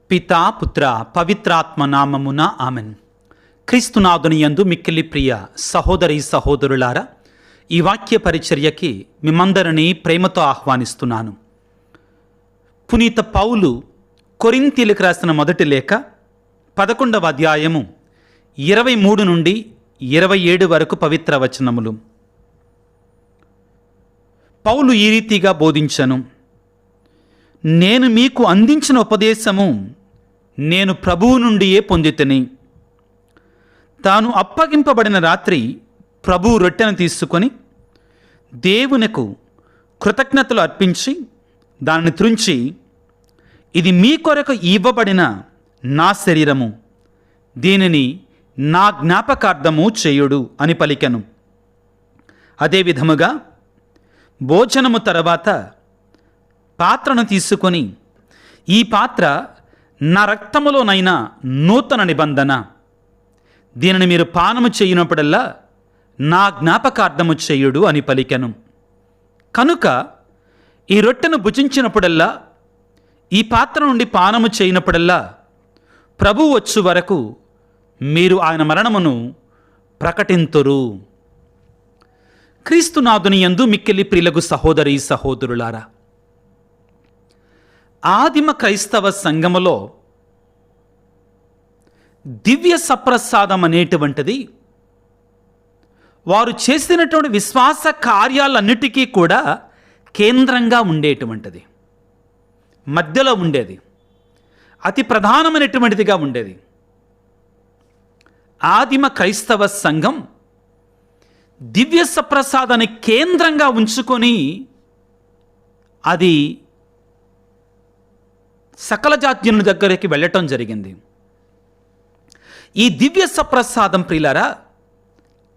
పితా పుత్ర పవిత్రాత్మ నామమున ఆమెన్. క్రీస్తునాథుని యందు మిక్కిలి ప్రియ సహోదరి సహోదరులారా, ఈ వాక్య పరిచర్యకి మిమ్మందరినీ ప్రేమతో ఆహ్వానిస్తున్నాను. పునీత పౌలు కొరింథీయులకు రాసిన మొదటి లేఖ 11వ అధ్యాయము 23 నుండి 27 వరకు పవిత్ర వచనములు. పౌలు ఈ రీతిగా బోధించను: నేను మీకు అందించిన ఉపదేశము నేను ప్రభువు నుండియే పొందితిని. తాను అప్పగింపబడిన రాత్రి ప్రభువు రొట్టెను తీసుకొని దేవునికి కృతజ్ఞతలు అర్పించి దానిని త్రుంచి, ఇది మీ కొరకు ఇవ్వబడిన నా శరీరము, దీనిని నా జ్ఞాపకార్థము చేయుడు అని పలికెను. అదేవిధముగా భోజనము తర్వాత పాత్రను తీసుకొని, ఈ పాత్ర నా రక్తములోనైనా నూతన నిబంధన, దీనిని మీరు పానము చేయునప్పుడల్లా నా జ్ఞాపకార్థము చేయుడు అని పలికెను. కనుక ఈ రొట్టెను భుజించినప్పుడల్లా, ఈ పాత్ర నుండి పానము చేయనప్పుడల్లా ప్రభువు వచ్చు వరకు మీరు ఆయన మరణమును ప్రకటింతురు. క్రీస్తునాథుని యందు మిక్కిలి ప్రియులకు సహోదరి సహోదరులారా, ఆదిమ క్రైస్తవ సంఘములో దివ్య సప్రసాదం అనేటువంటిది వారు చేసినటువంటి విశ్వాస కార్యాలన్నిటికీ కూడా కేంద్రంగా ఉండేటువంటిది, మధ్యలో ఉండేది, అతి ప్రధానమైనటువంటిదిగా ఉండేది. ఆదిమ క్రైస్తవ సంఘం దివ్య సప్రసాదాన్ని కేంద్రంగా ఉంచుకొని అది సకల జాత్యుని దగ్గరికి వెళ్ళటం జరిగింది. ఈ దివ్య సప్రసాదం ప్రియులారా,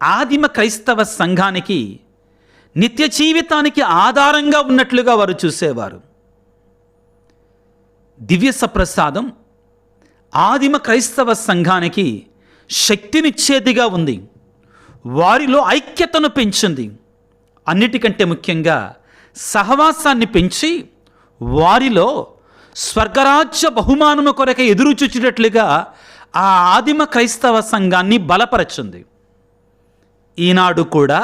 ఆదిమ క్రైస్తవ సంఘానికి నిత్య జీవితానికి ఆధారంగా ఉన్నట్లుగా వారు చూసేవారు. దివ్య సప్రసాదం ఆదిమ క్రైస్తవ సంఘానికి శక్తినిచ్చేదిగా ఉంది, వారిలో ఐక్యతను పెంచింది. అన్నిటికంటే ముఖ్యంగా సహవాసాన్ని పెంచి వారిలో స్వర్గరాజ్య బహుమానము కొరకే ఎదురు చూచినట్లుగా ఆ ఆదిమ క్రైస్తవ సంఘాన్ని బలపరచింది. ఈనాడు కూడా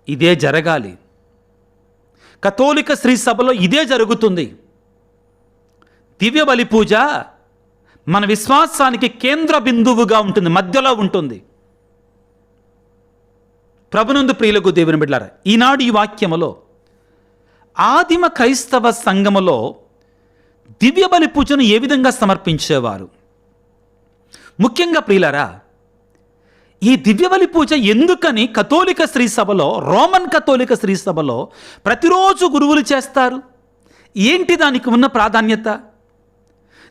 ఇదే జరగాలి. కథోలిక శ్రీ సభలో ఇదే జరుగుతుంది. దివ్య బలి పూజ మన విశ్వాసానికి కేంద్ర బిందువుగా ఉంటుంది, మధ్యలో ఉంటుంది. ప్రభునందు ప్రియులకు దేవుని బిడ్డలారా, ఈనాడు ఈ వాక్యములో ఆదిమ క్రైస్తవ సంఘములో దివ్య బలి పూజను ఏ విధంగా సమర్పించేవారు, ముఖ్యంగా ప్రియులారా, ఈ దివ్య బలి పూజ ఎందుకని కథోలిక శ్రీ సభలో, రోమన్ కథోలిక శ్రీ సభలో ప్రతిరోజు గురువులు చేస్తారు? ఏంటి దానికి ఉన్న ప్రాధాన్యత?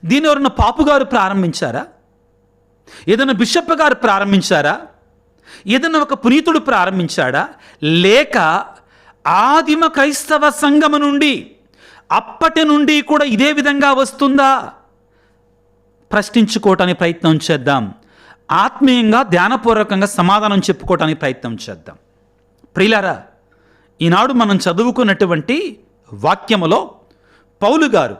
దీని ఎవరన్నా పాపు గారు ప్రారంభించారా? ఏదైనా బిషప్ గారు ప్రారంభించారా? ఏదైనా ఒక పునీతుడు ప్రారంభించాడా? లేక ఆదిమ క్రైస్తవ సంఘము నుండి అప్పటి నుండి కూడా ఇదే విధంగా వస్తుందా? ప్రశ్నించుకోవటానికి ప్రయత్నం చేద్దాం. ఆత్మీయంగా ధ్యానపూర్వకంగా సమాధానం చెప్పుకోవటానికి ప్రయత్నం చేద్దాం. ప్రియులారా, ఈనాడు మనం చదువుకున్నటువంటి వాక్యములో పౌలు గారు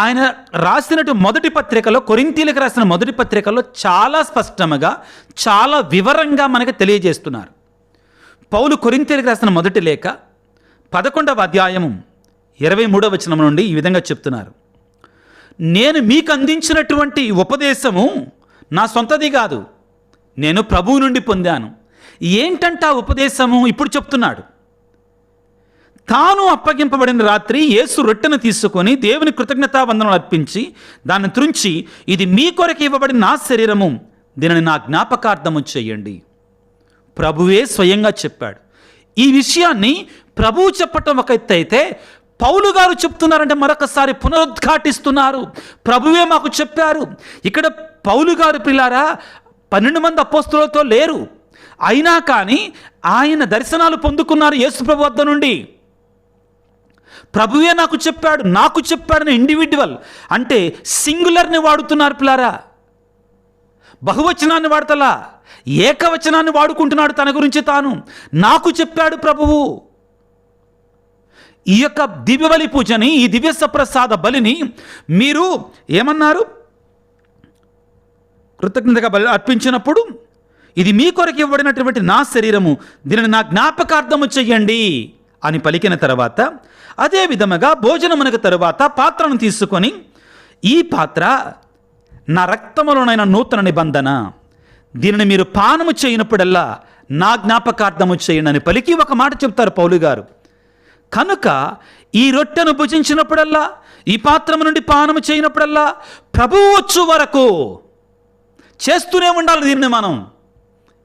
ఆయన రాసినట్టు మొదటి పత్రికలో, కొరింథీయులకు రాసిన మొదటి పత్రికలో చాలా స్పష్టంగా, చాలా వివరంగా మనకు తెలియజేస్తున్నారు. పౌలు కొరింథీయులకు రాసిన మొదటి లేఖ 11వ అధ్యాయము 23వ వచనం నుండి ఈ విధంగా చెప్తున్నారు: నేను మీకు అందించినటువంటి ఉపదేశము నా సొంతది కాదు, నేను ప్రభువు నుండి పొందాను. ఏంటంటే ఆ ఉపదేశము? ఇప్పుడు చెప్తున్నాడు. తాను అప్పగింపబడిన రాత్రి యేసు రొట్టెను తీసుకొని దేవుని కృతజ్ఞతావందనలు అర్పించి దాన్ని త్రుంచి, ఇది మీ కొరకు ఇవ్వబడిన నా శరీరము, దీనిని నా జ్ఞాపకార్థము చేయండి. ప్రభువే స్వయంగా చెప్పాడు. ఈ విషయాన్ని ప్రభువు చెప్పటం ఒక ఎత్తు అయితే, పౌలు గారు చెప్తున్నారంటే మరొకసారి పునరుద్ఘాటిస్తున్నారు. ప్రభువే మాకు చెప్పారు. ఇక్కడ పౌలు గారు ప్రియులారా 12 మంది అపోస్తలులతో లేరు, అయినా కానీ ఆయన దర్శనాలు పొందుకున్నారు యేసు ప్రభు వద్ద నుండి. ప్రభువే నాకు చెప్పాడు, నాకు చెప్పాడని ఇండివిడ్యువల్ అంటే సింగులర్ని వాడుతున్నారు ప్రియులారా, బహువచనాన్ని వాడతలా, ఏకవచనాన్ని వాడుకుంటున్నాడు తన గురించి తాను. నాకు చెప్పాడు ప్రభువు. ఈ యొక్క దివ్య బలి పూజని, ఈ దివ్య సప్రసాద బలిని మీరు ఏమన్నారు? కృతజ్ఞతగా బలి అర్పించినప్పుడు, ఇది మీ కొరకు ఇవ్వబడినటువంటి నా శరీరము, దీనిని నా జ్ఞాపకార్థము చెయ్యండి అని పలికిన తర్వాత, అదే విధముగా భోజనమునకు తరువాత పాత్రను తీసుకొని, ఈ పాత్ర నా రక్తములోనైన నూతన నిబంధన, దీనిని మీరు పానము చేయనప్పుడల్లా నా జ్ఞాపకార్థము చేయండి అని పలికి ఒక మాట చెప్తారు పౌలు గారు. కనుక ఈ రొట్టెను భుజించినప్పుడల్లా, ఈ పాత్రము నుండి పానము చేయనప్పుడల్లా ప్రభువు వచ్చు వరకు చేస్తూనే ఉండాలి. దీన్ని మనం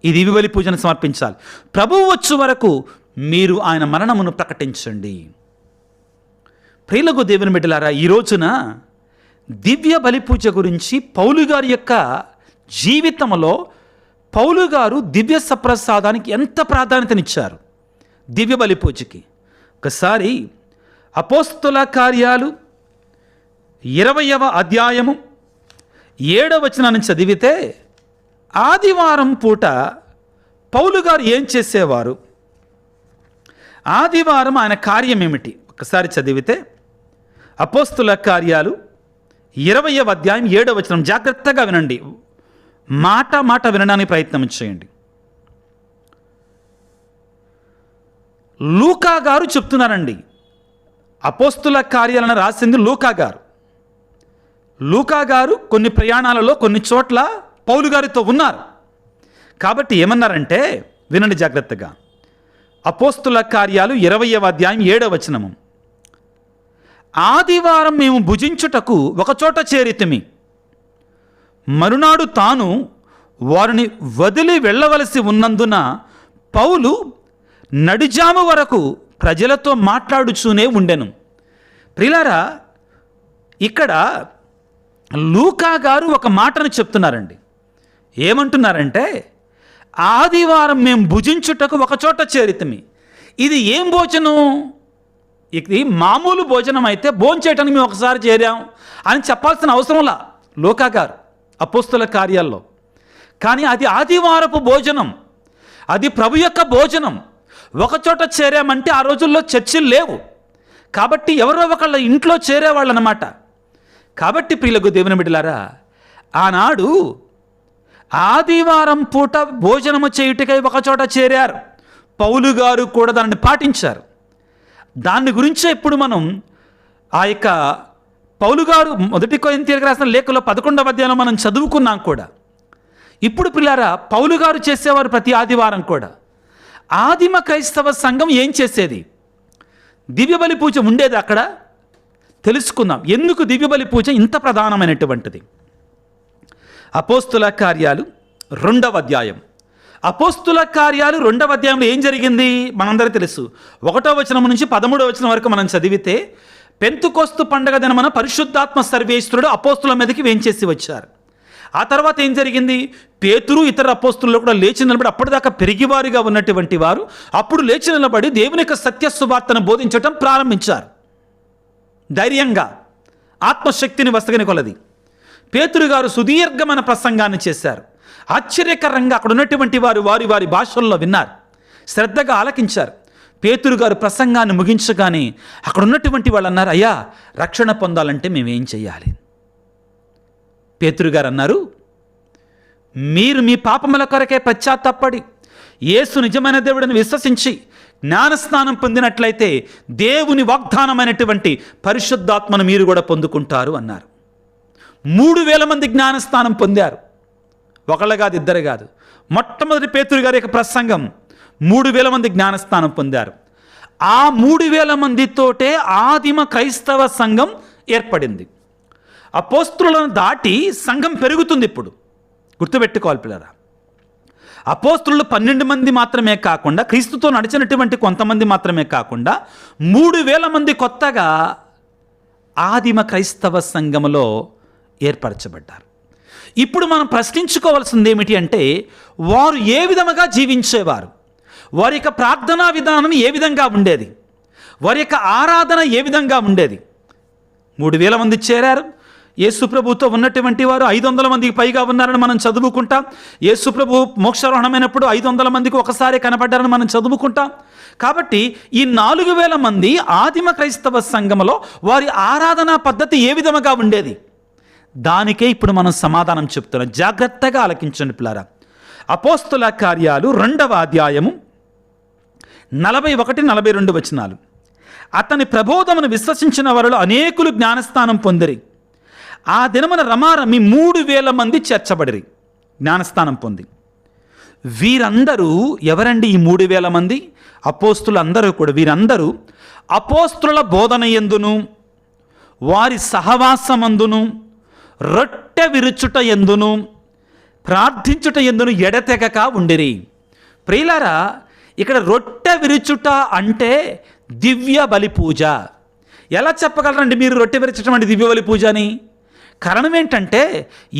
ఈ దివ్య బలి పూజను సమర్పించాలి. ప్రభువు వచ్చు వరకు మీరు ఆయన మరణమును ప్రకటించండి. ప్రియులకు దేవుని బిడ్డలారా, ఈ రోజున దివ్య బలి పూజ గురించి పౌలు గారి యొక్క జీవితంలో పౌలు గారు దివ్య సప్రసాదానికి ఎంత ప్రాధాన్యతనిచ్చారు, దివ్య బలి పూజకి. ఒకసారి అపోస్తుల కార్యాలు 20వ అధ్యాయము 7వ వచనాన్ని చదివితే, ఆదివారం పూట పౌలు గారు ఏం చేసేవారు, ఆదివారం ఆయన కార్యం ఏమిటి ఒకసారి చదివితే, అపోస్తుల కార్యాలు 20వ అధ్యాయం 7వ వచనం జాగ్రత్తగా వినండి. మాట మాట వినడానికి ప్రయత్నం చేయండి. లూకా గారు చెప్తున్నారండి. అపోస్తుల కార్యాలను రాసింది లూకా గారు. లూకా గారు కొన్ని ప్రయాణాలలో కొన్ని చోట్ల పౌలు గారితో ఉన్నారు. కాబట్టి ఏమన్నారంటే వినండి జాగ్రత్తగా. అపోస్తుల కార్యాలు 20వ అధ్యాయం 7వ వచనము, ఆదివారం మేము భుజించుటకు ఒకచోట చేరితిమి. మరునాడు తాను వారిని వదిలి వెళ్ళవలసి ఉన్నందున పౌలు నడిజాము వరకు ప్రజలతో మాట్లాడుచూనే ఉండెను. ప్రియులారా, ఇక్కడ లూకా గారు ఒక మాటను చెప్తున్నారండి. ఏమంటున్నారంటే, ఆదివారం మేము భుజించుటకు ఒకచోట చేరితిమి. ఇది ఏం భోజనం? ఇది మామూలు భోజనం అయితే భోంచేయటానికి మేము ఒకసారి చేరాం అని చెప్పాల్సిన అవసరంలా లూకా గారు అపోస్తుల కార్యాల్లో. కానీ అది ఆదివారపు భోజనం, అది ప్రభు యొక్క భోజనం. ఒకచోట చేరామంటే ఆ రోజుల్లో చర్చిలు లేవు కాబట్టి ఎవరో ఒకళ్ళ ఇంట్లో చేరేవాళ్ళు అన్నమాట. కాబట్టి ప్రియులకు దేవుని బిడ్డలారా, ఆనాడు ఆదివారం పూట భోజనము చేయుటకై ఒకచోట చేరారు. పౌలు గారు కూడా దానిని పాటించారు. దాని గురించే ఇప్పుడు మనం ఆ యొక్క పౌలు గారు మొదటి కొరింథీయులకు రాసిన లేఖలో 11వ అధ్యాయంలో మనం చదువుకున్నాం కూడా. ఇప్పుడు పిల్లారా, పౌలు గారు చేసేవారు ప్రతి ఆదివారం కూడా. ఆదిమ క్రైస్తవ సంఘం ఏం చేసేది? దివ్య బలి పూజ ఉండేది అక్కడ. తెలుసుకుందాం ఎందుకు దివ్య బలి పూజ ఇంత ప్రధానమైనటువంటిది. అపోస్తుల కార్యాలు 2వ అధ్యాయం. అపోస్తుల కార్యాలు 2వ అధ్యాయంలో ఏం జరిగింది మనందరికీ తెలుసు. 1వ వచనం నుంచి 13వ వచనం వరకు మనం చదివితే, పెంతుకోస్తు పండగ దినమున పరిశుద్ధాత్మ సర్వేశ్వరుడు అపోస్తుల మీదకి వేంచేసి వచ్చారు. ఆ తర్వాత ఏం జరిగింది? పేతురు ఇతర అపోస్తులు కూడా లేచి నిలబడి, అప్పటిదాకా పెరిగివారుగా ఉన్నటువంటి వారు అప్పుడు లేచి నిలబడి దేవుని యొక్క సత్య సువార్తను బోధించటం ప్రారంభించారు. ధైర్యంగా, ఆత్మశక్తిని వసగని కొలది పేతురు గారు సుదీర్ఘమైన ప్రసంగాన్ని చేశారు. ఆశ్చర్యకరంగా అక్కడ ఉన్నటువంటి వారు వారి వారి భాషల్లో విన్నారు, శ్రద్ధగా ఆలకించారు. పేతురు గారు ప్రసంగాన్ని ముగించగానే అక్కడ ఉన్నటువంటి వాళ్ళు అన్నారు, అయ్యా, రక్షణ పొందాలంటే మేమేం చెయ్యాలి? పేతురు గారు అన్నారు, మీరు మీ పాపముల కొరకే పశ్చాత్తాపడి యేసు నిజమైన దేవుడిని విశ్వసించి జ్ఞానస్నానం పొందినట్లయితే దేవుని వాగ్దానమైనటువంటి పరిశుద్ధాత్మను మీరు కూడా పొందుకుంటారు అన్నారు. 3000 మంది జ్ఞానస్నానం పొందారు. ఒకళ్ళు కాదు, ఇద్దరు కాదు. మొట్టమొదటి పేతురు గారి యొక్క ప్రసంగం 3000 మంది జ్ఞానస్నానం పొందారు. ఆ 3000 మందితోటే ఆదిమ క్రైస్తవ సంఘం ఏర్పడింది. అపోస్తులను దాటి సంఘం పెరుగుతుంది. ఇప్పుడు గుర్తుపెట్టుకోవాలి పిల్లరా, అపోస్తులు 12 మంది మాత్రమే కాకుండా, క్రీస్తుతో నడిచినటువంటి కొంతమంది మాత్రమే కాకుండా 3000 మంది కొత్తగా ఆదిమ క్రైస్తవ సంఘములో ఏర్పరచబడ్డారు. ఇప్పుడు మనం ప్రశ్నించుకోవాల్సింది ఏమిటి అంటే, వారు ఏ విధముగా జీవించేవారు, వారి యొక్క ప్రార్థనా విధానం ఏ విధంగా ఉండేది, వారి యొక్క ఆరాధన ఏ విధంగా ఉండేది. 3000 మంది చేరారు. యేసుప్రభుతో ఉన్నటువంటి వారు 500 మందికి పైగా ఉన్నారని మనం చదువుకుంటాం. యేసుప్రభు మోక్షారోహణమైనప్పుడు 500 మందికి ఒకసారి కనబడ్డారని మనం చదువుకుంటాం. కాబట్టి ఈ 4000 మంది ఆదిమ క్రైస్తవ సంఘములో వారి ఆరాధనా పద్ధతి ఏ విధముగా ఉండేది, దానికే ఇప్పుడు మనం సమాధానం చెప్తున్నాం. జాగ్రత్తగా ఆలకించండి పిల్లారా. అపోస్తుల కార్యాలు 2వ అధ్యాయము 41-42 వచనాలు. అతని ప్రబోధమును విశ్వసించిన వారిలో అనేకులు జ్ఞానస్నానం పొందిరి. ఆ దినమున రమారమి 3000 మంది చేర్చబడిరి, జ్ఞానస్నానం పొంది. వీరందరూ ఎవరండి? ఈ 3000 మంది అపోస్తులు అందరూ కూడా. వీరందరూ అపోస్తుల బోధన యందును వారి సహవాసమందును రొట్టె విరుచుట ఎందును ప్రార్థించుట ఎందును ఎడతెగక ఉండిరి. ప్రియులారా, ఇక్కడ రొట్టె విరుచుట అంటే దివ్య బలి పూజ. ఎలా చెప్పగలరండి మీరు రొట్టె విరచడం అంటే దివ్య బలి పూజ అని? కారణం ఏంటంటే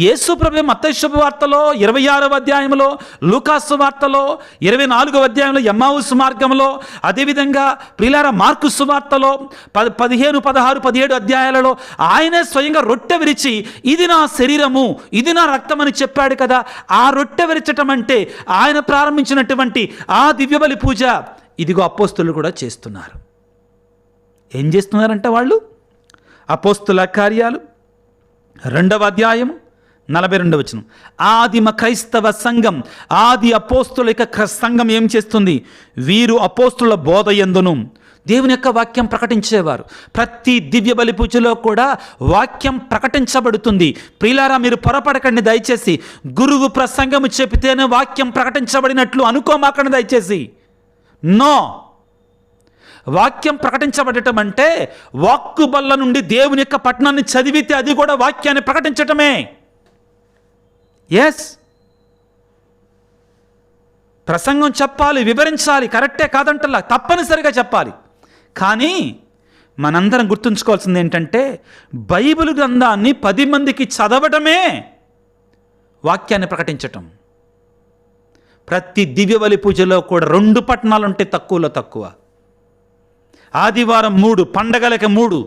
యేసు ప్రభు మత్తయి శుభవార్తలో 26వ అధ్యాయంలో, లూకాసు వార్తలో 24వ అధ్యాయంలో, ఎమ్మావుసు మార్గంలో, అదేవిధంగా ప్రియులారా మార్కు సువార్తలో 15, 16, 17 అధ్యాయాలలో ఆయనే స్వయంగా రొట్టె విరిచి ఇది నా శరీరము, ఇది నా రక్తం అని చెప్పాడు కదా. ఆ రొట్టె విరచటం అంటే ఆయన ప్రారంభించినటువంటి ఆ దివ్యబలి పూజ ఇదిగో అపోస్తులు కూడా చేస్తున్నారు. ఏం చేస్తున్నారంటే వాళ్ళు అపోస్తుల కార్యాలు 2వ అధ్యాయం 42వ వచనం. ఆదిమ క్రైస్తవ సంఘం, ఆది అపోస్తుల సంఘం ఏం చేస్తుంది? వీరు అపోస్తుల బోధ యందును దేవుని యొక్క వాక్యం ప్రకటించేవారు. ప్రతి దివ్య బలి పూజలో కూడా వాక్యం ప్రకటించబడుతుంది. ప్రియులారా, మీరు పొరపడకండి దయచేసి. గురువు ప్రసంగము చెబితేనే వాక్యం ప్రకటించబడినట్లు అనుకోమాకండి దయచేసి. నో, వాక్యం ప్రకటించబడటం అంటే వాక్కు బల్ల నుండి దేవుని యొక్క పట్టణాన్ని చదివితే అది కూడా వాక్యాన్ని ప్రకటించటమే. ఎస్, ప్రసంగం చెప్పాలి, వివరించాలి, కరెక్టే కాదంటలా, తప్పనిసరిగా చెప్పాలి. కానీ మనందరం గుర్తుంచుకోవాల్సింది ఏంటంటే బైబిల్ గ్రంథాన్ని 10 మందికి చదవటమే వాక్యాన్ని ప్రకటించటం. ప్రతి దివ్య బలి పూజలో కూడా 2 పట్టణాలు ఉంటే తక్కువలో తక్కువ. ఆదివారం 3, పండగలకి 3,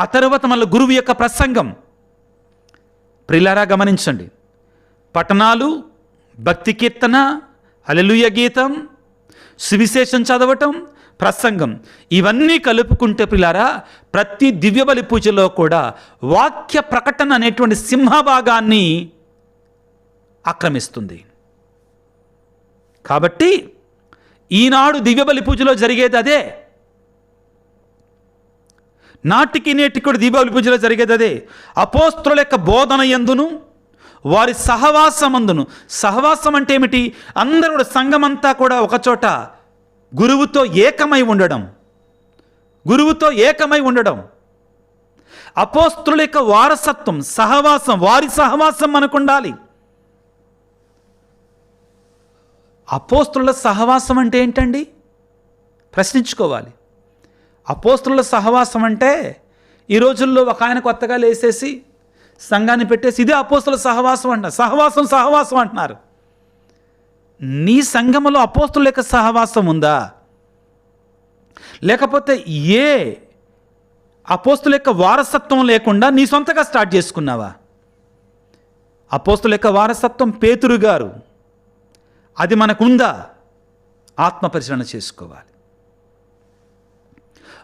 ఆ తరువాత మళ్ళీ గురువు యొక్క ప్రసంగం. ప్రియులారా గమనించండి, పట్టణాలు, భక్తి కీర్తన, హల్లెలూయా గీతం, సువిశేషం చదవటం, ప్రసంగం, ఇవన్నీ కలుపుకుంటే ప్రియులారా ప్రతి దివ్య బలి పూజలో కూడా వాక్య ప్రకటన అనేటువంటి సింహభాగాన్ని ఆక్రమిస్తుంది. కాబట్టి ఈనాడు దివ్య బలి పూజలో జరిగేది అదే, నాటికి నేటికి కూడా దివ్య పూజలో జరిగేది అదే. అపోస్తుల యొక్క బోధన యందును వారి సహవాసమందును. సహవాసం అంటే ఏమిటి? అందరూ కూడా సంఘమంతా కూడా ఒకచోట గురువుతో ఏకమై ఉండడం, గురువుతో ఏకమై ఉండడం. అపోస్తుల యొక్క వారసత్వం, సహవాసం, వారి సహవాసం మనకు ఉండాలి. అపోస్తుల సహవాసం అంటే ఏంటండి? ప్రశ్నించుకోవాలి. అపోస్తుల సహవాసం అంటే ఈ రోజుల్లో ఒక ఆయన కొత్తగా లేసేసి సంఘాన్ని పెట్టేసి ఇదే అపోస్తుల సహవాసం అంట, సహవాసం అంటున్నారు. నీ సంఘములో అపోస్తుల యొక్క సహవాసం ఉందా? లేకపోతే ఏ అపోస్తుల యొక్క వారసత్వం లేకుండా నీ సొంతగా స్టార్ట్ చేసుకున్నావా? అపోస్తుల యొక్క వారసత్వం పేతురు గారు, అది మనకుందా? ఆత్మ పరిశీలన చేసుకోవాలి.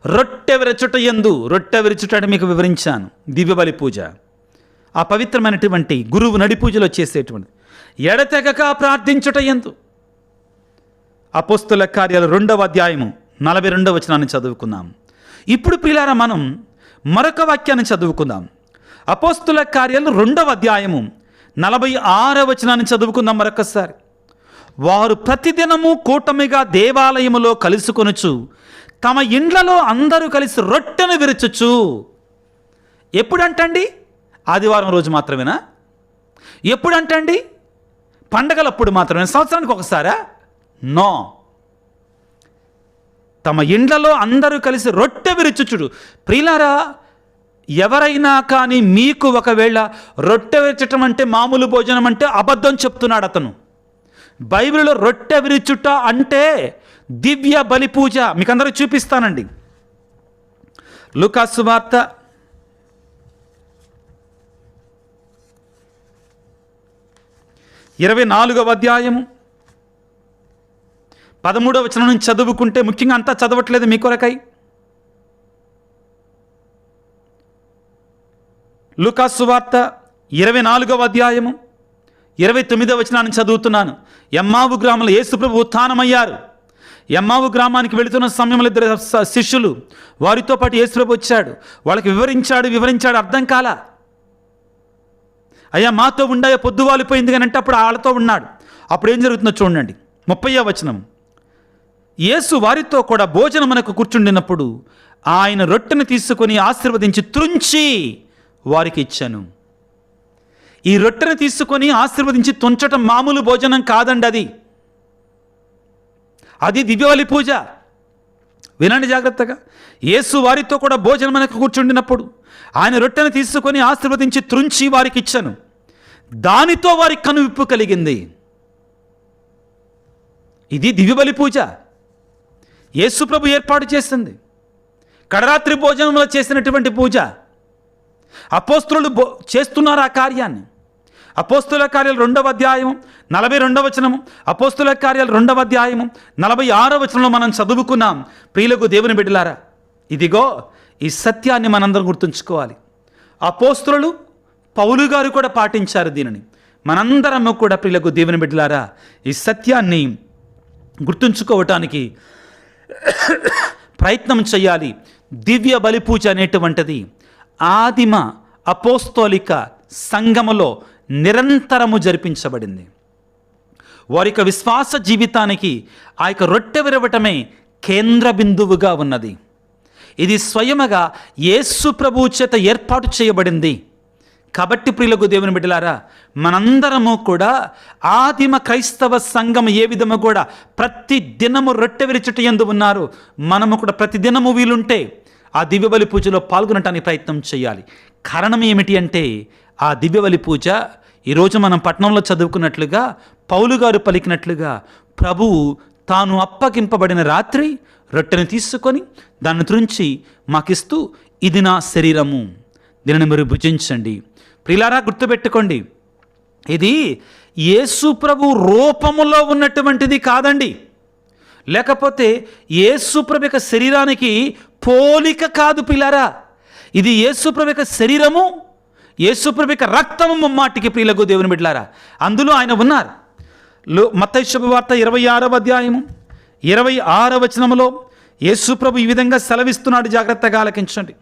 రొట్టె విరచుట యందు, రొట్టె విరచుట అంటే మీకు వివరించాను, దివ్య బలి పూజ, ఆ పవిత్రమైనటువంటి గురువు నడి పూజలో చేసేటువంటి. ఎడతెగక ప్రార్థించుట యందు. అపోస్తుల కార్యాలు 2వ అధ్యాయము 42వ వచనాన్ని చదువుకుందాం. ఇప్పుడు ప్రియులారా మనం మరొక వాక్యాన్ని చదువుకుందాం. అపోస్తుల కార్యాలు 2వ అధ్యాయము 46వ వచనాన్ని చదువుకుందాం మరొకసారి. వారు ప్రతిదినము కూటమిగా దేవాలయములో కలుసుకొనుచు తమ ఇండ్లలో అందరూ కలిసి రొట్టెను విరుచుచు. ఎప్పుడంటండి? ఆదివారం రోజు మాత్రమేనా? ఎప్పుడంటండి? పండగలప్పుడు మాత్రమే, సంవత్సరానికి ఒకసారా? నో. తమ ఇండ్లలో అందరూ కలిసి రొట్టె విరుచుచుడు. ప్రియులారా, ఎవరైనా కానీ మీకు ఒకవేళ రొట్టె విరచటం అంటే మామూలు భోజనం అంటే అబద్ధం చెప్తున్నాడు అతను. బైబిల్లో రొట్టె విరుచుట అంటే దివ్య బలి పూజ. మీకు అందరూ చూపిస్తానండి. లూకాసు వార్త 24వ అధ్యాయము 13వ వచనం నుంచి చదువుకుంటే, ముఖ్యంగా అంతా చదవట్లేదు మీ కొరకై. లూకాసు సువార్త 24వ అధ్యాయము 29వ వచనాన్ని చదువుతున్నాను. ఎమ్మావు గ్రామంలో యేసుప్రభు ఉత్థానమయ్యారు. ఎమ్మావు గ్రామానికి వెళుతున్న సమయంలో 2 శిష్యులు వారితో పాటు యేసుప్రభు వచ్చాడు. వాళ్ళకి వివరించాడు, అర్థం కాల. అయ్యా మాతో ఉండయా, పొద్దువాలిపోయింది కానీ అంటే అప్పుడు వాళ్ళతో ఉన్నాడు. అప్పుడు ఏం జరుగుతుందో చూడండి. 30వ వచనం. యేసు వారితో కూడా భోజనమునకు కూర్చుండినప్పుడు ఆయన రొట్టెను తీసుకొని ఆశీర్వదించి త్రుంచి వారికి ఇచ్చాను. ఈ రొట్టెను తీసుకొని ఆశీర్వదించి తుంచటం మామూలు భోజనం కాదండి, అది దివ్యబలి పూజ. వినండి జాగ్రత్తగా. యేసు వారితో కూడా భోజనమునకు కూర్చుండినప్పుడు ఆయన రొట్టెను తీసుకొని ఆశీర్వదించి త్రుంచి వారికి ఇచ్చాను. దానితో వారికి కనువిప్పు కలిగింది. ఇది దివ్యబలి పూజ. యేసు ప్రభు ఏర్పాటు చేసింది. కడరాత్రి భోజనంలో చేసినటువంటి పూజ. అపోస్తులు చేస్తున్నారు ఆ కార్యాన్ని. అపోస్తుల కార్యాలు 2వ అధ్యాయం 42వ వచనము, అపోస్తుల కార్యాలు 2వ అధ్యాయము 46వ వచనంలో మనం చదువుకున్నాం. ప్రియులకు దేవుని బిడ్డలారా, ఇదిగో ఈ సత్యాన్ని మనందరం గుర్తుంచుకోవాలి. అపోస్తులు పౌలు గారు కూడా పాటించారు దీనిని. మనందరము కూడా ప్రియులకు దేవుని బిడ్డలారా ఈ సత్యాన్ని గుర్తుంచుకోవటానికి ప్రయత్నం చేయాలి. దివ్య బలి పూజ అనేటువంటిది ఆదిమ అపోస్తోలిక సంఘములో నిరంతరము జరిపించబడింది. వారి యొక్క విశ్వాస జీవితానికి ఆ యొక్క రొట్టె విరవటమే కేంద్ర బిందువుగా ఉన్నది. ఇది స్వయముగా యేసు ప్రభువు చేత ఏర్పాటు చేయబడింది. కాబట్టి ప్రియులకు దేవుని బిడ్డలారా, మనందరము కూడా ఆదిమ క్రైస్తవ సంఘం ఏ విధము కూడా ప్రతి దినము రొట్టె విరుచుట యందు ఉన్నారు. మనము కూడా ప్రతి దినము వీలుంటే ఆ దివ్యబలి పూజలో పాల్గొనటానికి ప్రయత్నం చేయాలి. కారణం ఏమిటి అంటే, ఆ దివ్యబలి పూజ ఈరోజు మనం పట్టణంలో చదువుకున్నట్లుగా పౌలు గారు పలికినట్లుగా ప్రభువు తాను అప్పగింపబడిన రాత్రి రొట్టెను తీసుకొని దాన్ని త్రుంచి మాకిస్తూ, ఇది నా శరీరము, దీనిని మీరు భుజించండి. ప్రియులారా గుర్తుపెట్టుకోండి, ఇది యేసు ప్రభు రూపములో ఉన్నటువంటిది కాదండి. లేకపోతే యేసు ప్రభు యొక్క శరీరానికి పోలిక కాదు ప్రియులారా. ఇది యేసు ప్రభు యొక్క శరీరము, యేసు ప్రభు యొక్క రక్తము ముమ్మాటికి. ప్రియులకు దేవుని బిడ్డలారా, అందులో ఆయన ఉన్నారు. మత్తయి శుభవార్త 26వ అధ్యాయము 26వ వచనములో యేసు ప్రభు ఈ విధంగా సెలవిస్తున్నాడు. జాగ్రత్తగా ఆలకించండి.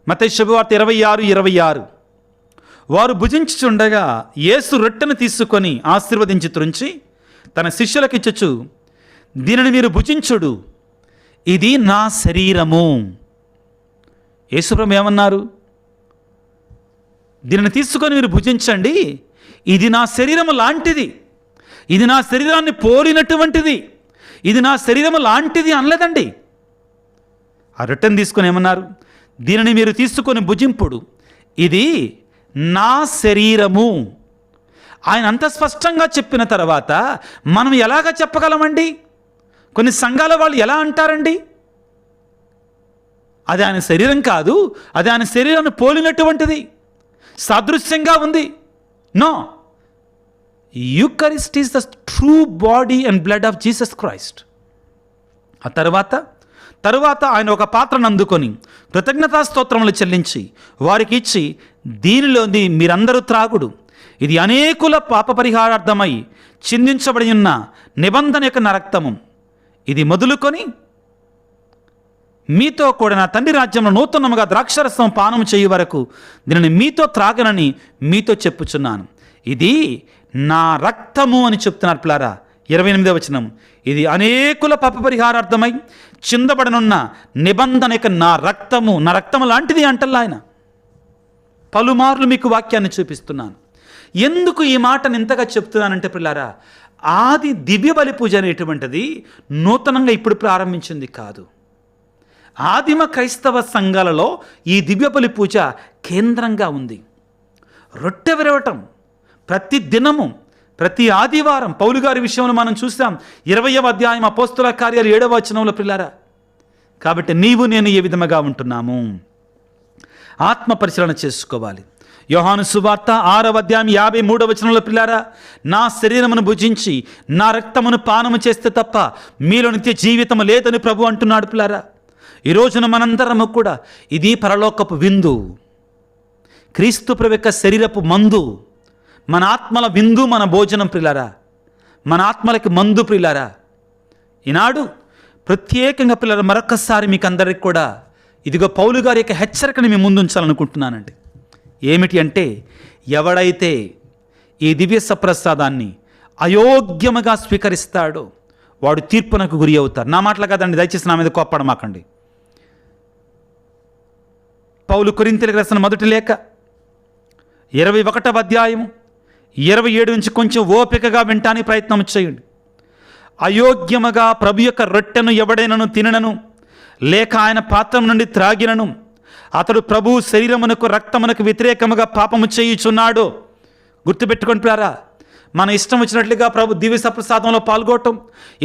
మత్తయి శుభవార్త 26:26. వారు భుజించుచుండగా యేసు రొట్టెను తీసుకొని ఆశీర్వదించి త్రుంచి తన శిష్యులకు ఇచ్చుచు, దీనిని మీరు భుజించుడు, ఇది నా శరీరము. యేసు ప్రభు ఏమన్నారు? దీనిని తీసుకొని మీరు భుజించండి, ఇది నా శరీరము లాంటిది, ఇది నా శరీరాన్ని పోలినటువంటిది, ఇది నా శరీరము లాంటిది అనలేదండి. ఆ రొట్టెను తీసుకొని ఏమన్నారు? దీనిని మీరు తీసుకొని భుజింపుడు, ఇది నా శరీరము. ఆయన అంత స్పష్టంగా చెప్పిన తర్వాత మనం ఎలాగ చెప్పగలమండి? కొన్ని సంఘాల వాళ్ళు ఎలా అంటారండి, అది ఆయన శరీరం కాదు, అది ఆయన శరీరాన్ని పోలినటువంటిది, సాదృశ్యంగా ఉంది. No, eucharist is the true body and blood of Jesus Christ. ఆ తరువాత ఆయన ఒక పాత్రను అందుకొని కృతజ్ఞతా స్తోత్రములు చెల్లించి వారికి ఇచ్చి, దీనిలోని మీరందరూ త్రాగుడు, ఇది అనేకుల పాప పరిహారార్థమై చిందించబడి ఉన్న నిబంధన యొక్క నా రక్తము, ఇది మొదలుకొని మీతో కూడా నా తండ్రి రాజ్యంలో నూతనముగా ద్రాక్షరసం పానం చేయు వరకు దీనిని మీతో త్రాగనని మీతో చెప్పుచున్నాను. ఇది నా రక్తము అని చెప్తున్నారు పిల్లారా. 28వ వచనం, ఇది అనేకుల పాప పరిహారార్థమై చిందబడనున్న నిబంధన యొక్క నా రక్తము లాంటిది అంటల్లా ఆయన. పలుమార్లు మీకు వాక్యాన్ని చూపిస్తున్నాను. ఎందుకు ఈ మాటను ఇంతగా చెప్తున్నానంటే పిల్లారా, ఆది దివ్య బలి పూజ అనేటువంటిది నూతనంగా ఇప్పుడు ప్రారంభించింది కాదు. ఆదిమ క్రైస్తవ సంఘాలలో ఈ దివ్య బలి పూజ కేంద్రంగా ఉంది. రొట్టె విరవటం ప్రతి దినము, ప్రతి ఆదివారం పౌలు గారి విషయంలో మనం చూసాం. 20వ అధ్యాయం అపోస్తుల కార్యాలు 7వ వచనంలో పిల్లారా. కాబట్టి నీవు నేను ఏ విధముగా ఉంటున్నాము ఆత్మ పరిశీలన చేసుకోవాలి. యోహాను సువార్త 6వ అధ్యాయం 53వ వచనంలో పిల్లారా, నా శరీరమును భుజించి నా రక్తమును పానము చేస్తే తప్ప మీలో నిత్య జీవితము లేదని ప్రభు అంటున్నాడు పిల్లారా. ఈ రోజున మనందరము కూడా ఇది పరలోకపు విందు, క్రీస్తు ప్రభు యొక్క శరీరపు మందు, మన ఆత్మల విందు, మన భోజనం ప్రిలారా, మన ఆత్మలకి మందు ప్రిలారా. ఈనాడు ప్రత్యేకంగా పిల్లలు మరొకసారి మీకు అందరికి కూడా ఇదిగో పౌలు గారి యొక్క హెచ్చరికని మీ ముందుంచాలనుకుంటున్నానండి. ఏమిటి అంటే, ఎవడైతే ఈ దివ్య సప్రసాదాన్ని అయోగ్యముగా స్వీకరిస్తాడో వాడు తీర్పునకు గురి అవుతారు. నా మాటలు కదండి, దయచేసి నా మీద కోప్పడమాకండి. పౌలు కొరింథీయులకు రాసిన మొదటి లేఖ 21వ అధ్యాయం 27 నుంచి కొంచెం ఓపికగా వినటానికి ప్రయత్నం చేయండి. అయోగ్యముగా ప్రభు యొక్క రొట్టెను ఎవడైనను తినను లేక ఆయన పాత్రం నుండి త్రాగినను అతడు ప్రభు శరీరమునకు రక్తమునకు వ్యతిరేకముగా పాపము చేయుచున్నాడు. గుర్తుపెట్టుకొని ప్రియులారా, మన ఇష్టం వచ్చినట్లుగా ప్రభు దివ్య సప్రసాదంలో పాల్గొనటం,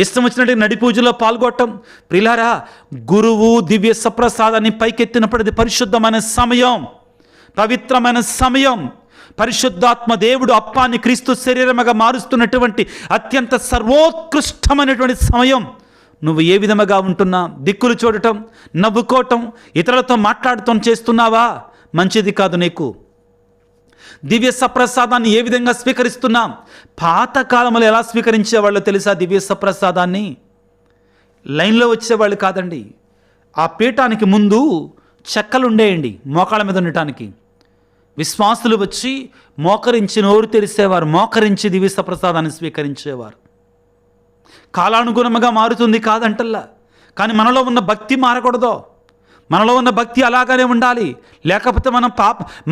ఇష్టం వచ్చినట్లుగా నడి పూజలో పాల్గొనటం ప్రియులారా, గురువు దివ్య సప్రసాదాన్ని పైకెత్తినప్పుడు అది పరిశుద్ధమైన సమయం, పవిత్రమైన సమయం. పరిశుద్ధాత్మ దేవుడు అప్పాన్ని క్రీస్తు శరీరముగా మారుస్తున్నటువంటి అత్యంత సర్వోత్కృష్టమైనటువంటి సమయం. నువ్వు ఏ విధముగా ఉంటున్నా, దిక్కులు చూడటం, నవ్వుకోవటం, ఇతరులతో మాట్లాడటం చేస్తున్నావా? మంచిది కాదు నీకు. దివ్య సప్రసాదాన్ని ఏ విధంగా స్వీకరిస్తున్నాం? పాతకాలంలో ఎలా స్వీకరించేవాళ్ళు తెలుసా? దివ్య సప్రసాదాన్ని లైన్లో వచ్చేవాళ్ళు కాదండి. ఆ పీఠానికి ముందు చెక్కలు ఉండేయండి మోకాళ్ళ మీద ఉండటానికి. విశ్వాసులు వచ్చి మోకరించి నోరు తెరిసేవారు, మోకరించి దివ్య సప్రసాదాన్ని స్వీకరించేవారు. కాలానుగుణముగా మారుతుంది కాదంటల్లా, కానీ మనలో ఉన్న భక్తి మారకూడదు. మనలో ఉన్న భక్తి అలాగానే ఉండాలి, లేకపోతే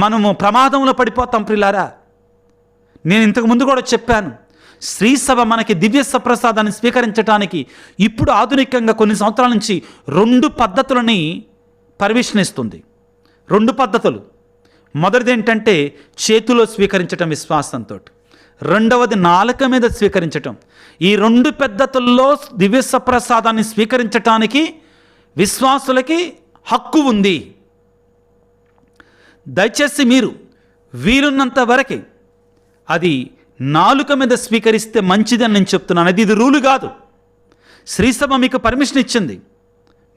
మనము ప్రమాదంలో పడిపోతాం ప్రియులారా. నేను ఇంతకు ముందు కూడా చెప్పాను, శ్రీసభ మనకి దివ్య సప్రసాదాన్ని స్వీకరించడానికి ఇప్పుడు ఆధునికంగా కొన్ని సంవత్సరాల నుంచి 2 పద్ధతులని పర్మిషన్ ఇస్తుంది. 2 పద్ధతులు. మొదటిది ఏంటంటే చేతిలో స్వీకరించటం విశ్వాసంతో, రెండవది నాలుక మీద స్వీకరించటం. ఈ 2 పద్ధతుల్లో దివ్య సప్రసాదాన్ని స్వీకరించటానికి విశ్వాసులకి హక్కు ఉంది. దయచేసి మీరు వీలున్నంత వరకు అది నాలుక మీద స్వీకరిస్తే మంచిదని నేను చెప్తున్నాను. ఇది రూలు కాదు. శ్రీసభ మీకు పర్మిషన్ ఇచ్చింది,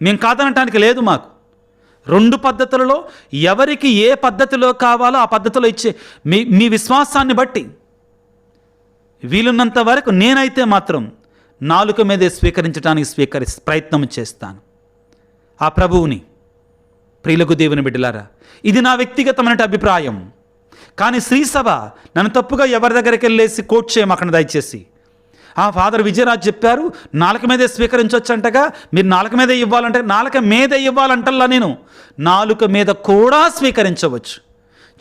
మేము కాదనటానికి లేదు. మాకు 2 పద్ధతులలో ఎవరికి ఏ పద్ధతిలో కావాలో ఆ పద్ధతిలో ఇచ్చే మీ విశ్వాసాన్ని బట్టి వీలున్నంత వరకు నేనైతే మాత్రం నాలుక మీదే స్వీకరించడానికి ప్రయత్నం చేస్తాను ఆ ప్రభువుని. ప్రియులకు దేవుని బిడ్డలారా, ఇది నా వ్యక్తిగతమైన అభిప్రాయం. కానీ శ్రీసభ నన్ను తప్పుగా ఎవరి దగ్గరికి వెళ్ళేసి కోట్ చేయమాకండి దయచేసి. ఫాదర్ విజయరాజ్ చెప్పారు నాలుక మీదే స్వీకరించవచ్చు అంటగా, మీరు నాలుక మీదే ఇవ్వాలంటే నాలుక మీదే ఇవ్వాలంటల్లా నేను నాలుక మీద కూడా స్వీకరించవచ్చు,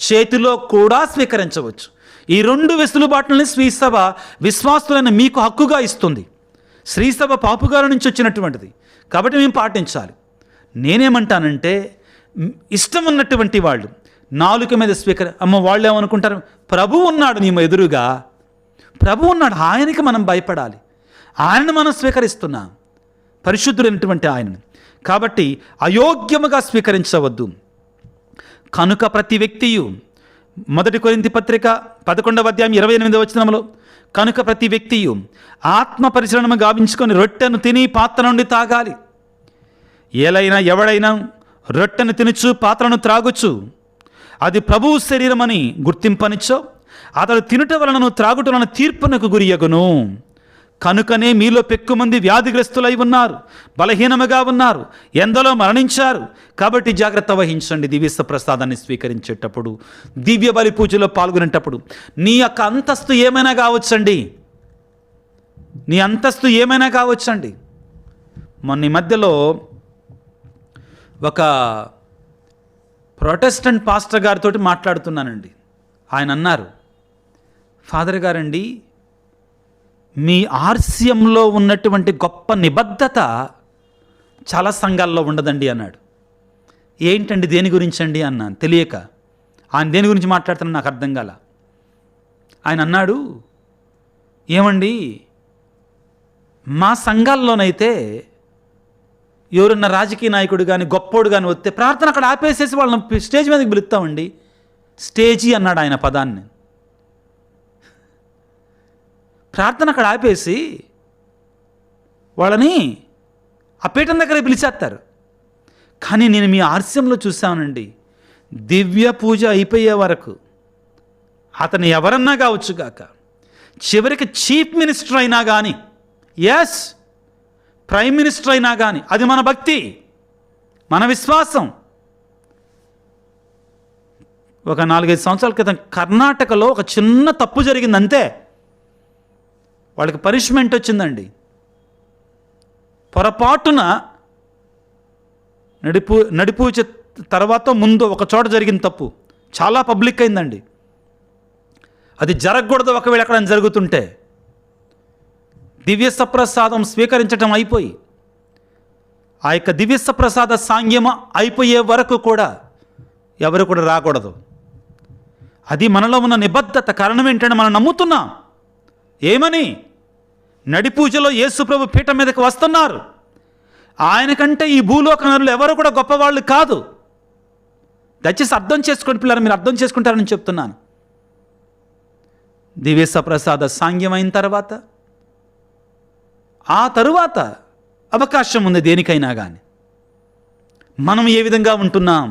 చేతిలో కూడా స్వీకరించవచ్చు. ఈ 2 వెసులుబాట్లని శ్రీసభ విశ్వాసులైన మీకు హక్కుగా ఇస్తుంది. శ్రీసభ పాపుగారి నుంచి వచ్చినటువంటిది కాబట్టి మేము పాటించాలి. నేనేమంటానంటే, ఇష్టం ఉన్నటువంటి వాళ్ళు నాలుక మీద వాళ్ళు ఏమనుకుంటారు? ప్రభు ఉన్నాడు నీ ఎదురుగా, ప్రభు ఉన్నాడు, ఆయనకి మనం భయపడాలి, ఆయనను మనం స్వీకరిస్తున్నాం, పరిశుద్ధుడైనటువంటి ఆయనను. కాబట్టి అయోగ్యముగా స్వీకరించవద్దు. కనుక ప్రతి వ్యక్తియు, మొదటి కొరింథీ పత్రిక 11వ అధ్యాయం 28వ వచనంలో, కనుక ప్రతి వ్యక్తియు ఆత్మ పరిశీలనము గావించుకొని రొట్టెను తిని పాత్ర నుండి తాగాలి. ఏలైనా ఎవడైనా రొట్టెను తినుచు పాత్రను త్రాగుచు అది ప్రభువు శరీరమని గుర్తింపనిచ్చో అతడు తినుట వలనను త్రాగుట వలన తీర్పునకు గురియగును. కనుకనే మీలో పెక్కుమంది వ్యాధిగ్రస్తులై ఉన్నారు, బలహీనముగా ఉన్నారు, ఎందలో మరణించారు. కాబట్టి జాగ్రత్త వహించండి. దివ్య ప్రసాదాన్ని స్వీకరించేటప్పుడు, దివ్య బలి పూజలో పాల్గొనేటప్పుడు నీ యొక్క అంతస్తు ఏమైనా కావచ్చండి, నీ అంతస్తు ఏమైనా కావచ్చండి. మొన్న ఈ మధ్యలో ఒక ప్రొటెస్టెంట్ పాస్టర్ గారితో మాట్లాడుతున్నానండి. ఆయన అన్నారు, ఫాదర్ గారండి, మీ ఆర్స్యంలో ఉన్నటువంటి గొప్ప నిబద్ధత చాలా సంఘాల్లో ఉండదండి అన్నాడు. ఏంటండి, దేని గురించి అండి అన్నాను, తెలియక. ఆయన దేని గురించి మాట్లాడుతున్నా నాకు అర్థం కాల. ఆయన అన్నాడు, ఏమండి, మా సంఘాల్లోనైతే ఎవరన్నా రాజకీయ నాయకుడు కానీ గొప్పోడు కానీ వస్తే ప్రార్థన అక్కడ ఆపేసేసి వాళ్ళని స్టేజ్ మీదకి పిలుస్తామండి. స్టేజీ అన్నాడు ఆయన పదాన్ని. ప్రార్థన అక్కడ ఆపేసి వాళ్ళని ఆ పీఠం దగ్గర పిలిచేస్తారు. కానీ నేను మీ ఆర్స్యంలో చూశానండి, దివ్య పూజ అయిపోయే వరకు అతను ఎవరన్నా కావచ్చు కాక, చివరికి చీఫ్ మినిస్టర్ అయినా కానీ, ఎస్ ప్రైమ్ మినిస్టర్ అయినా కానీ, అది మన భక్తి, మన విశ్వాసం. ఒక 4-5 సంవత్సరాల క్రితం కర్ణాటకలో ఒక చిన్న తప్పు జరిగింది అంతే, వాళ్ళకి పనిష్మెంట్ వచ్చిందండి. పొరపాటున నడిపూజ తర్వాత ముందు ఒక చోట జరిగిన తప్పు చాలా పబ్లిక్ అయిందండి. అది జరగకూడదు. ఒకవేళ ఎక్కడ జరుగుతుంటే దివ్య సప్రసాదం స్వీకరించడం అయిపోయి ఆ యొక్క దివ్య సప్రసాద సాంగ్యం అయిపోయే వరకు కూడా ఎవరు కూడా రాకూడదు. అది మనలో ఉన్న నిబద్ధత. కారణం ఏంటంటే మనం నమ్ముతున్నాం ఏమని, నడిపూజలో యేసుప్రభు పీఠం మీదకి వస్తున్నారు. ఆయన కంటే ఈ భూలోక నరులు ఎవరు కూడా గొప్పవాళ్ళు కాదు. దయచేసి అర్థం చేసుకోండి పిల్లలు, మీరు అర్థం చేసుకుంటారని చెప్తున్నాను. దివ్య సప్రసాద సాంగ్యం అయిన తర్వాత ఆ తరువాత అవకాశం ఉంది దేనికైనా కానీ. మనం ఏ విధంగా ఉంటున్నాం?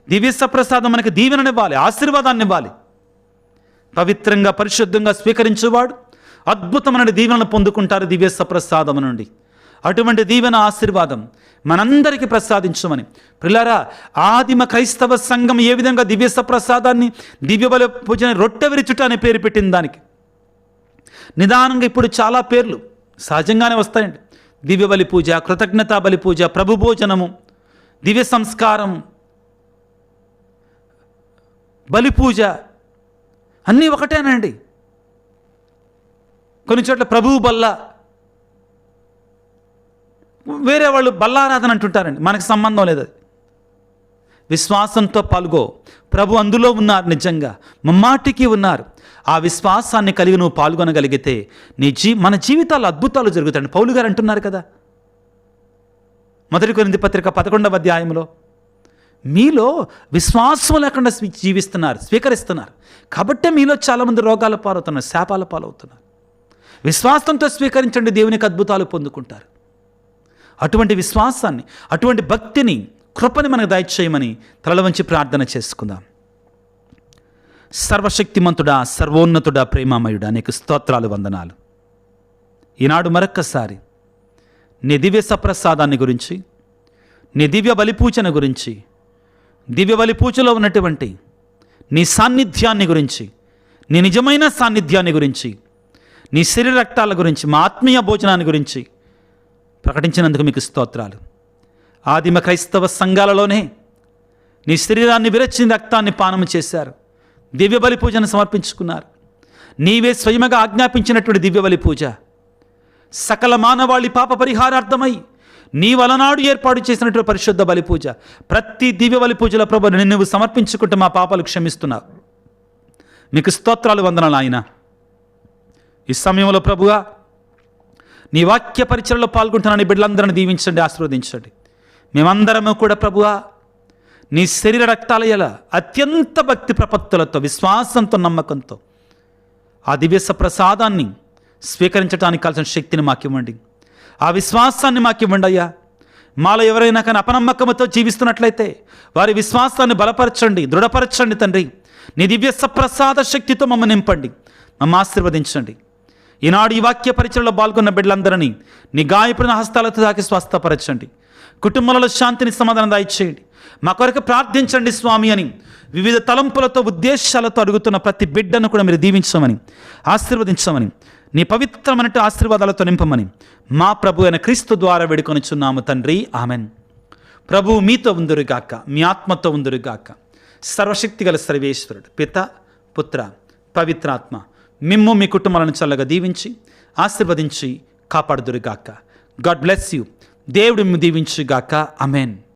దివ్య సప్రసాదం మనకి దీవెననివ్వాలి, ఆశీర్వాదాన్ని ఇవ్వాలి. పవిత్రంగా పరిశుద్ధంగా స్వీకరించేవాడు అద్భుతమైన దీవెనను పొందుకుంటారు దివ్య సప్రసాదం నుండి. అటువంటి దీవెన ఆశీర్వాదం మనందరికీ ప్రసాదించమని ప్రియులారా, ఆదిమ క్రైస్తవ సంఘం ఏ విధంగా దివ్య సప్రసాదాన్ని, దివ్య బలి పూజని రొట్టె విరుచుట అనే పేరు పెట్టిన దానికి నిదానంగా ఇప్పుడు చాలా పేర్లు సహజంగానే వస్తాయండి. దివ్య బలి పూజ, కృతజ్ఞతా బలి పూజ, ప్రభు భోజనము, దివ్య సంస్కారం, బలి పూజ అన్నీ ఒకటేనండి. కొన్ని చోట్ల ప్రభువు బల్ల, వేరే వాళ్ళు బల్లారాధన అంటుంటారండి. మనకు సంబంధం లేదు. అది విశ్వాసంతో పాల్గో. ప్రభు అందులో ఉన్నారు, నిజంగా ముమ్మాటికి ఉన్నారు. ఆ విశ్వాసాన్ని కలిగి నువ్వు పాల్గొనగలిగితే మన జీవితాల్లో అద్భుతాలు జరుగుతాయండి. పౌలు గారు అంటున్నారు కదా 1 కొరింథీ పత్రిక 11వ అధ్యాయంలో, మీలో విశ్వాసం లేకుండా జీవిస్తున్నారు, స్వీకరిస్తున్నారు. కాబట్టే మీలో చాలామంది రోగాల పాలవుతున్నారు, శాపాల పాలవుతున్నారు. విశ్వాసంతో స్వీకరించండి, దేవునికి అద్భుతాలు పొందుకుంటారు. అటువంటి విశ్వాసాన్ని, అటువంటి భక్తిని, కృపని మనకు దయచేయమని తల వంచి ప్రార్థన చేసుకుందాం. సర్వశక్తిమంతుడా, సర్వోన్నతుడా, ప్రేమామయుడా, నీకు స్తోత్రాలు, వందనాలు. ఈనాడు మరొక్కసారి నీ దివ్య సప్రసాదాన్ని గురించి, నీ దివ్య బలిపూజన గురించి, దివ్య బలిపూజలో ఉన్నటువంటి నీ సాన్నిధ్యాన్ని గురించి, నీ నిజమైన సాన్నిధ్యాన్ని గురించి, నీ శరీర రక్తాల గురించి, మా ఆత్మీయ భోజనాన్ని గురించి ప్రకటించినందుకు మీకు స్తోత్రాలు. ఆదిమ క్రైస్తవ సంఘాలలోనే నీ శరీరాన్ని విరచి రక్తాన్ని పానం చేశారు, దివ్య బలి పూజను సమర్పించుకున్నారు. నీవే స్వయముగా ఆజ్ఞాపించినటువంటి దివ్య బలి పూజ సకల మానవాళి పాప పరిహారార్థమై నీ వలనాడు ఏర్పాటు చేసినటువంటి పరిశుద్ధ బలి పూజ. ప్రతి దివ్య బలి పూజల ప్రభు నువ్వు సమర్పించుకుంటూ మా పాపాలు క్షమిస్తున్నావు. మీకు స్తోత్రాలు, వందనాలు ఆయన. ఈ సమయంలో ప్రభువా, నీ వాక్య పరిచయలో పాల్గొంటున్న నీ బిడ్డలందరినీ దీవించండి, ఆశీర్వదించండి. మేమందరము కూడా ప్రభువా నీ శరీర రక్తాల ఎలా అత్యంత భక్తి ప్రపత్తులతో, విశ్వాసంతో, నమ్మకంతో ఆ దివ్య ప్రసాదాన్ని స్వీకరించడానికి కావాల్సిన శక్తిని మాకివ్వండి. ఆ విశ్వాసాన్ని మాకివ్వండి అయ్యా. మాలో ఎవరైనా కానీ అపనమ్మకంతో జీవిస్తున్నట్లయితే వారి విశ్వాసాన్ని బలపరచండి, దృఢపరచండి తండ్రి. నీ దివ్య సప్రసాద శక్తితో మమ్మల్ని నింపండి, మమ్మల్ని ఆశీర్వదించండి. ఈనాడు ఈ వాక్య పరిచయలో పాల్గొన్న బిడ్డలందరినీ నీ గాయపడిన హస్తాలతో తాకి స్వస్థపరచండి. కుటుంబాలలో శాంతిని, సమాధానం దయచేయండి. మా కొరకు ప్రార్థించండి స్వామి అని వివిధ తలంపులతో, ఉద్దేశాలతో అడుగుతున్న ప్రతి బిడ్డను కూడా మీరు దీవించమని, ఆశీర్వదించమని, నీ పవిత్రమైన ఆశీర్వాదాలతో నింపమని మా ప్రభు అయిన క్రీస్తు ద్వారా వేడుకొనిచున్నాము తండ్రి, ఆమెన్. ప్రభువు మీతో ఉందురుగాక, మీ ఆత్మతో ఉందురుగాక. సర్వశక్తిగల సర్వేశ్వరుడు పిత, పుత్ర, పవిత్రాత్మ మిమ్ము మీ కుటుంబాలను చల్లగా దీవించి ఆశీర్వదించి కాపాడుదురుగాక. God bless you. దేవుడు మిమ్ము దీవించుగాక. ఆమెన్.